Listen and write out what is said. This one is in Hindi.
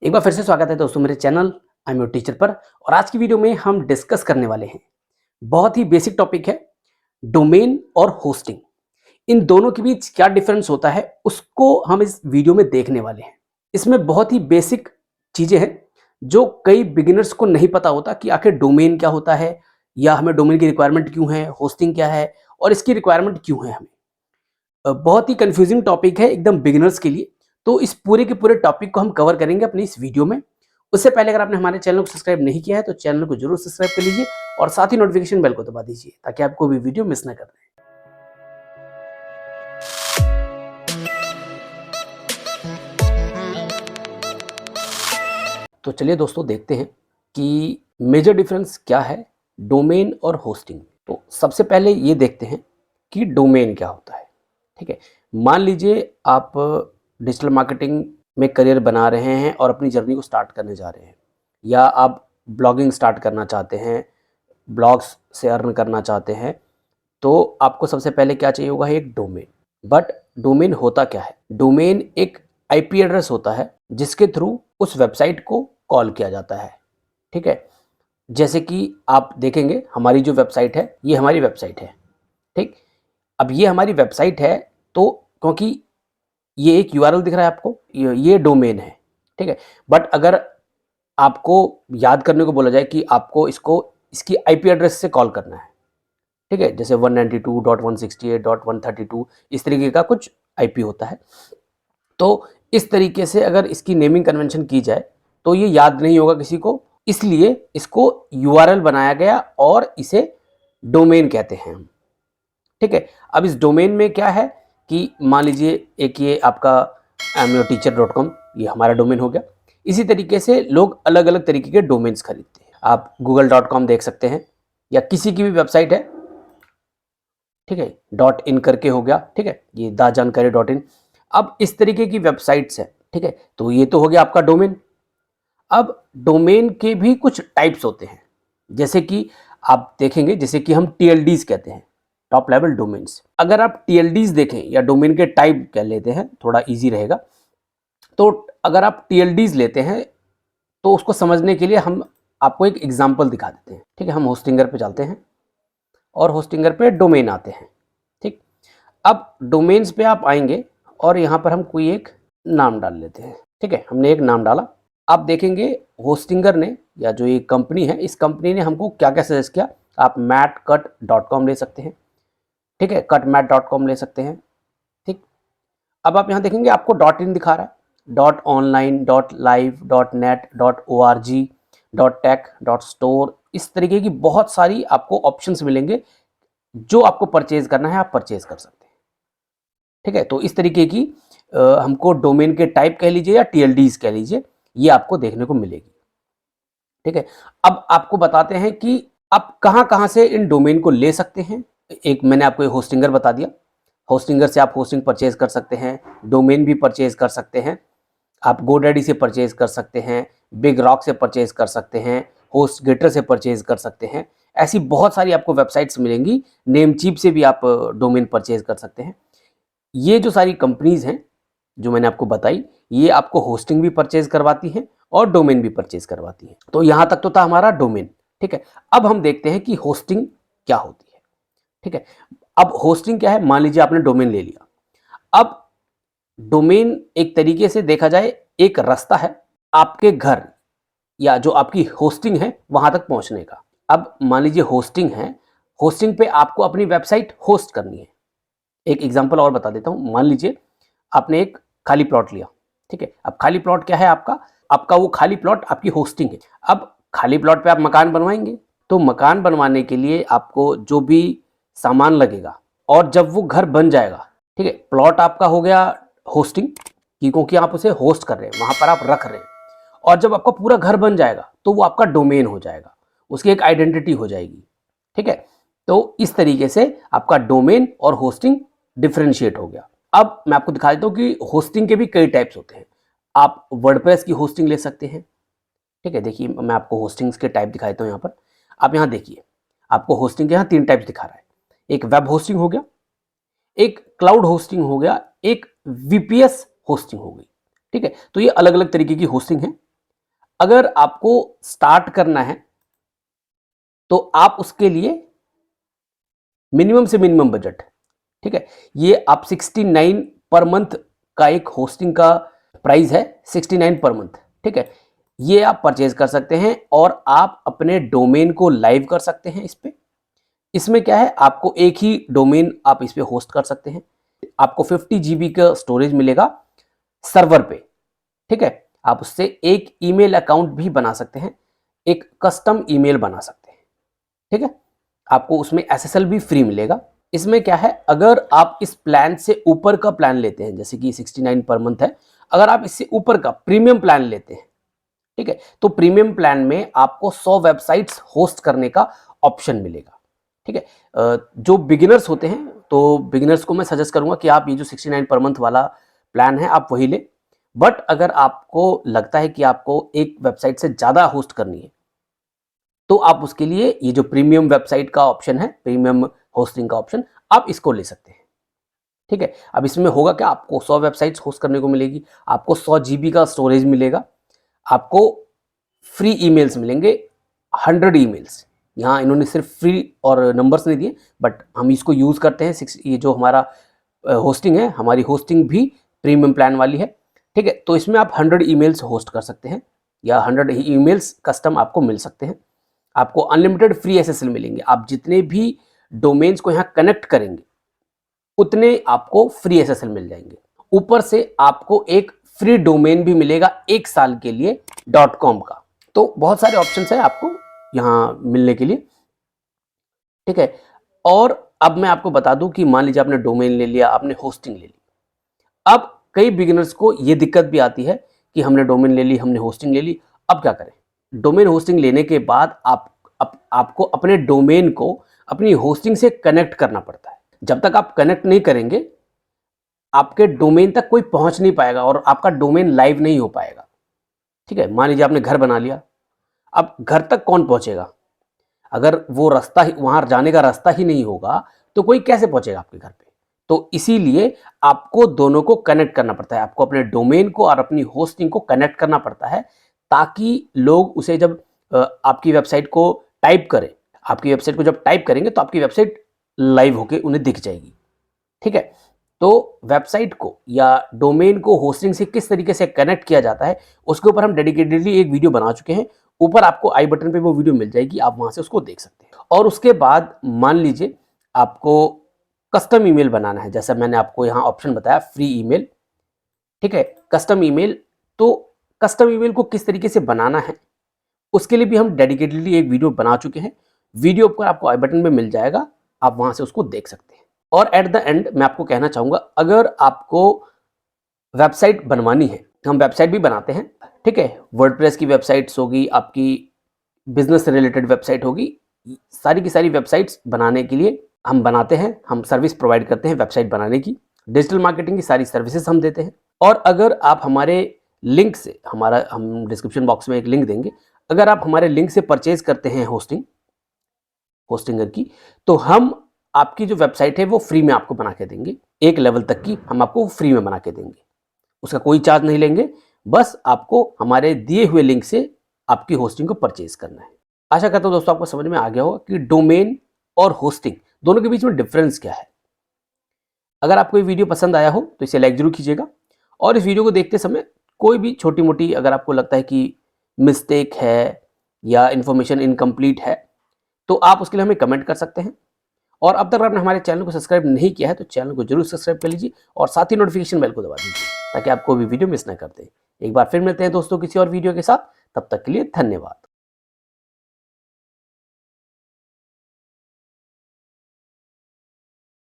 एक बार फिर से स्वागत है दोस्तों मेरे channel I am your teacher पर। और आज की वीडियो में हम डिस्कस करने वाले हैं, बहुत ही बेसिक टॉपिक है, डोमेन और होस्टिंग। इन दोनों के बीच क्या डिफरेंस होता है उसको हम इस वीडियो में देखने वाले हैं। इसमें बहुत ही बेसिक चीजें हैं जो कई बिगिनर्स को नहीं पता होता कि आखिर डोमेन क्या होता है, या हमें डोमेन की रिक्वायरमेंट क्यों है, होस्टिंग क्या है और इसकी रिक्वायरमेंट क्यों है हमें। बहुत ही कंफ्यूजिंग टॉपिक है एकदम बिगिनर्स के लिए। तो इस पूरे के पूरे टॉपिक को हम कवर करेंगे अपनी इस वीडियो में। उससे पहले अगर आपने हमारे चैनल को सब्सक्राइब नहीं किया है तो चैनल को जरूर सब्सक्राइब कर लीजिए और साथ ही नोटिफिकेशन बेल को दबा दीजिए ताकि आपको भी वीडियो मिस ना कर रहे। तो चलिए दोस्तों देखते हैं कि मेजर डिफरेंस क्या है डोमेन और होस्टिंग। तो सबसे पहले ये देखते हैं कि डोमेन क्या होता है। ठीक है, मान लीजिए आप डिजिटल मार्केटिंग में करियर बना रहे हैं और अपनी जर्नी को स्टार्ट करने जा रहे हैं, या आप ब्लॉगिंग स्टार्ट करना चाहते हैं, ब्लॉग्स से अर्न करना चाहते हैं, तो आपको सबसे पहले क्या चाहिए होगा, एक डोमेन। बट डोमेन होता क्या है? डोमेन एक आईपी एड्रेस होता है जिसके थ्रू उस वेबसाइट को कॉल किया जाता है। ठीक है, जैसे कि आप देखेंगे हमारी जो वेबसाइट है ये हमारी वेबसाइट है। ठीक, अब ये हमारी वेबसाइट है तो क्योंकि ये एक यूआरएल दिख रहा है आपको, ये डोमेन है। ठीक है, बट अगर आपको याद करने को बोला जाए कि आपको इसकी आईपी एड्रेस से कॉल करना है, ठीक है, जैसे 192.168.132 इस तरीके का कुछ आईपी होता है, तो इस तरीके से अगर इसकी नेमिंग कन्वेंशन की जाए तो ये याद नहीं होगा किसी को, इसलिए इसको यूआरएल बनाया गया और इसे डोमेन कहते हैं हम। ठीक है, अब इस डोमेन में क्या है कि मान लीजिए एक ये आपका amyourteacher.com ये हमारा डोमेन हो गया। इसी तरीके से लोग अलग अलग तरीके के डोमेन्स खरीदते हैं। आप google.com देख सकते हैं या किसी की भी वेबसाइट है, ठीक है, .in करके हो गया। ठीक है, ये दा जानकारी .in। अब इस तरीके की वेबसाइट्स है, ठीक है, तो ये तो हो गया आपका डोमेन। अब डोमेन के भी कुछ टाइप्स होते हैं, जैसे कि आप देखेंगे, जैसे कि हम टीएलडीज कहते हैं, टॉप लेवल डोमेन्स। अगर आप टीएलडीज देखें या डोमेन के टाइप कह लेते हैं, थोड़ा इजी रहेगा, तो अगर आप टीएलडीज लेते हैं तो उसको समझने के लिए हम आपको एक एग्जांपल दिखा देते हैं। ठीक है, हम होस्टिंगर पे चलते हैं और होस्टिंगर पे डोमेन आते हैं। ठीक, अब डोमेन्स पे आप आएंगे और यहाँ पर हम कोई एक नाम डाल लेते हैं। ठीक है, हमने एक नाम डाला। आप देखेंगे होस्टिंगर ने या जो ये कंपनी है, इस कंपनी ने हमको क्या क्या सजेस्ट किया। आप matcut.com ले सकते हैं, ठीक है, cutmat.com ले सकते हैं। ठीक, अब आप यहाँ देखेंगे आपको .in दिखा रहा है, .online, .live, .net, .org, .tech, .store, इस तरीके की बहुत सारी आपको ऑप्शंस मिलेंगे। जो आपको परचेज करना है आप परचेज कर सकते हैं। ठीक है, तो इस तरीके की हमको डोमेन के टाइप कह लीजिए या टीएलडीज कह लीजिए, ये आपको देखने को मिलेगी। ठीक है, अब आपको बताते हैं कि आप कहाँ कहाँ से इन डोमेन को ले सकते हैं। एक मैंने आपको होस्टिंगर बता दिया, होस्टिंगर से आप होस्टिंग परचेज कर सकते हैं, डोमेन भी परचेज कर सकते हैं, आप गोडैडी से परचेज कर सकते हैं, बिग रॉक से परचेज कर सकते हैं, होस्ट गेटर से परचेज कर सकते हैं। ऐसी बहुत सारी आपको वेबसाइट्स मिलेंगी। नेमचीप से भी आप डोमेन परचेज कर सकते हैं। ये जो सारी कंपनीज हैं जो मैंने आपको बताई, ये आपको होस्टिंग भी परचेज करवाती हैं और डोमेन भी परचेज करवाती हैं। तो यहाँ तक तो था हमारा डोमेन। ठीक है, अब हम देखते हैं कि होस्टिंग क्या होती है। ठीक है, अब होस्टिंग क्या है, मान लीजिए आपने डोमेन ले लिया। अब डोमेन एक तरीके से देखा जाए एक रास्ता है आपके घर या जो आपकी होस्टिंग है वहां तक पहुंचने का। अब मान लीजिए होस्टिंग है, होस्टिंग पे आपको अपनी वेबसाइट होस्ट करनी है। एक एग्जांपल और बता देता हूं, मान लीजिए आपने एक खाली प्लॉट लिया। ठीक है, अब खाली प्लॉट क्या है आपका, आपका वो खाली प्लॉट आपकी होस्टिंग है। अब खाली प्लॉट पे आप मकान बनवाएंगे, तो मकान बनवाने के लिए आपको जो भी सामान लगेगा, और जब वो घर बन जाएगा, ठीक है, प्लॉट आपका हो गया होस्टिंग की, क्योंकि आप उसे होस्ट कर रहे हैं, वहां पर आप रख रहे हैं। और जब आपका पूरा घर बन जाएगा तो वो आपका डोमेन हो जाएगा, उसकी एक आइडेंटिटी हो जाएगी। ठीक है, तो इस तरीके से आपका डोमेन और होस्टिंग डिफरेंशिएट हो गया। अब मैं आपको दिखा देता हूं कि होस्टिंग के भी कई टाइप्स होते हैं। आप वर्डप्रेस की होस्टिंग ले सकते हैं। ठीक है, देखिए मैं आपको होस्टिंग्स के टाइप दिखा देता हूं। यहाँ पर आप यहाँ देखिए, आपको होस्टिंग के यहाँ 3 टाइप्स दिखा रहा है। एक वेब होस्टिंग हो गया, एक क्लाउड होस्टिंग हो गया, एक वीपीएस होस्टिंग हो गई। ठीक है, तो ये अलग अलग तरीके की होस्टिंग है। अगर आपको स्टार्ट करना है तो आप उसके लिए मिनिमम से मिनिमम बजट, ठीक है, ये आप 69 पर मंथ का एक होस्टिंग का प्राइस है, 69 पर मंथ, ठीक है। ये आप परचेज कर सकते हैं और आप अपने डोमेन को लाइव कर सकते हैं इस पे। इसमें क्या है, आपको एक ही डोमेन आप इस पे होस्ट कर सकते हैं। आपको 50 GB का स्टोरेज मिलेगा सर्वर पे, ठीक है। आप उससे एक ईमेल अकाउंट भी बना सकते हैं, एक कस्टम ईमेल बना सकते हैं, ठीक है। आपको उसमें SSL भी फ्री मिलेगा। इसमें क्या है, अगर आप इस प्लान से ऊपर का प्लान लेते हैं, जैसे कि 69 पर मंथ है, अगर आप इससे ऊपर का प्रीमियम प्लान लेते हैं, ठीक है, तो प्रीमियम प्लान में आपको 100 वेबसाइट्स होस्ट करने का ऑप्शन मिलेगा, ठीक है। जो बिगिनर्स होते हैं, तो बिगिनर्स को मैं सजेस्ट करूंगा कि आप ये जो 69 पर मंथ वाला प्लान है आप वही ले। बट अगर आपको लगता है कि आपको एक वेबसाइट से ज़्यादा होस्ट करनी है, तो आप उसके लिए ये जो प्रीमियम वेबसाइट का ऑप्शन है, प्रीमियम होस्टिंग का ऑप्शन, आप इसको ले सकते हैं, ठीक है। अब इसमें होगा क्या, आपको 100 वेबसाइट्स होस्ट करने को मिलेगी, आपको 100 GB का स्टोरेज मिलेगा, आपको फ्री ईमेल्स मिलेंगे, 100 ईमेल्स। यहाँ इन्होंने सिर्फ फ्री और नंबर्स नहीं दिए, बट हम इसको यूज़ करते हैं। ये जो हमारा होस्टिंग है, हमारी होस्टिंग भी प्रीमियम प्लान वाली है, ठीक है। तो इसमें आप 100 ईमेल्स होस्ट कर सकते हैं या 100 ईमेल्स कस्टम आपको मिल सकते हैं। आपको अनलिमिटेड फ्री SSL मिलेंगे। आप जितने भी डोमेन्स को यहाँ कनेक्ट करेंगे उतने आपको फ्री SSL मिल जाएंगे। ऊपर से आपको एक फ्री डोमेन भी मिलेगा 1 साल के लिए .com का। तो बहुत सारे ऑप्शंस हैं आपको यहाँ मिलने के लिए, ठीक है। और अब मैं आपको बता दूं कि मान लीजिए आपने डोमेन ले लिया, आपने होस्टिंग ले ली। अब कई बिगिनर्स को ये दिक्कत भी आती है कि हमने डोमेन ले ली, हमने होस्टिंग ले ली, अब क्या करें। डोमेन होस्टिंग लेने के बाद आपको अपने डोमेन को अपनी होस्टिंग से कनेक्ट करना पड़ता है। जब तक आप कनेक्ट नहीं करेंगे, आपके डोमेन तक कोई पहुंच नहीं पाएगा और आपका डोमेन लाइव नहीं हो पाएगा, ठीक है। मान लीजिए आपने घर बना लिया, अब घर तक कौन पहुंचेगा? अगर वो रास्ता ही, वहां जाने का रास्ता ही नहीं होगा, तो कोई कैसे पहुंचेगा आपके घर पे? तो इसीलिए आपको दोनों को कनेक्ट करना पड़ता है। आपको अपने डोमेन को और अपनी होस्टिंग को कनेक्ट करना पड़ता है, ताकि लोग उसे जब आपकी वेबसाइट को टाइप करें, आपकी वेबसाइट को जब टाइप करेंगे तो आपकी वेबसाइट लाइव होके उन्हें दिख जाएगी, ठीक है। तो वेबसाइट को या डोमेन को होस्टिंग से किस तरीके से कनेक्ट किया जाता है, उसके ऊपर हम डेडिकेटेडली एक वीडियो बना चुके हैं। ऊपर आपको आई बटन पे वो वीडियो मिल जाएगी, आप वहां से उसको देख सकते हैं। और उसके बाद मान लीजिए आपको कस्टम ईमेल बनाना है, जैसा मैंने आपको यहाँ ऑप्शन बताया, फ्री ईमेल, ठीक है, कस्टम ईमेल। तो कस्टम ईमेल को किस तरीके से बनाना है, उसके लिए भी हम डेडिकेटेडली एक वीडियो बना चुके हैं। वीडियो पर आपको आई बटन में मिल जाएगा, आप वहां से उसको देख सकते हैं। और एट द एंड मैं आपको कहना चाहूंगा, अगर आपको वेबसाइट बनवानी है, हम वेबसाइट भी बनाते हैं, ठीक है। वर्डप्रेस की वेबसाइट्स होगी, आपकी बिजनेस से रिलेटेड वेबसाइट होगी, सारी की सारी वेबसाइट्स बनाने के लिए हम बनाते हैं, हम सर्विस प्रोवाइड करते हैं वेबसाइट बनाने की। डिजिटल मार्केटिंग की सारी सर्विसेज हम देते हैं। और अगर आप हमारे लिंक से, हम डिस्क्रिप्शन बॉक्स में एक लिंक देंगे, अगर आप हमारे लिंक से परचेज करते हैं होस्टिंगर की, तो हम आपकी जो वेबसाइट है वो फ्री में आपको बना के देंगे। एक लेवल तक की हम आपको फ्री में बना के देंगे, उसका कोई चार्ज नहीं लेंगे, बस आपको हमारे दिए हुए लिंक से आपकी होस्टिंग को परचेज करना है। आशा करता हूं दोस्तों आपको समझ में आ गया होगा कि डोमेन और होस्टिंग दोनों के बीच में डिफरेंस क्या है। अगर आपको ये वीडियो पसंद आया हो तो इसे लाइक जरूर कीजिएगा, और इस वीडियो को देखते समय कोई भी छोटी मोटी अगर आपको लगता है कि मिस्टेक है या इन्फॉर्मेशन इनकम्प्लीट है, तो आप उसके लिए हमें कमेंट कर सकते हैं। और अब तक आपने हमारे चैनल को सब्सक्राइब नहीं किया है तो चैनल को जरूर सब्सक्राइब कर लीजिए और साथ ही नोटिफिकेशन बेल को दबा दीजिए, ताकि आपको भी वीडियो मिस ना कर दे। एक बार फिर मिलते हैं दोस्तों किसी और वीडियो के साथ, तब तक के लिए धन्यवाद।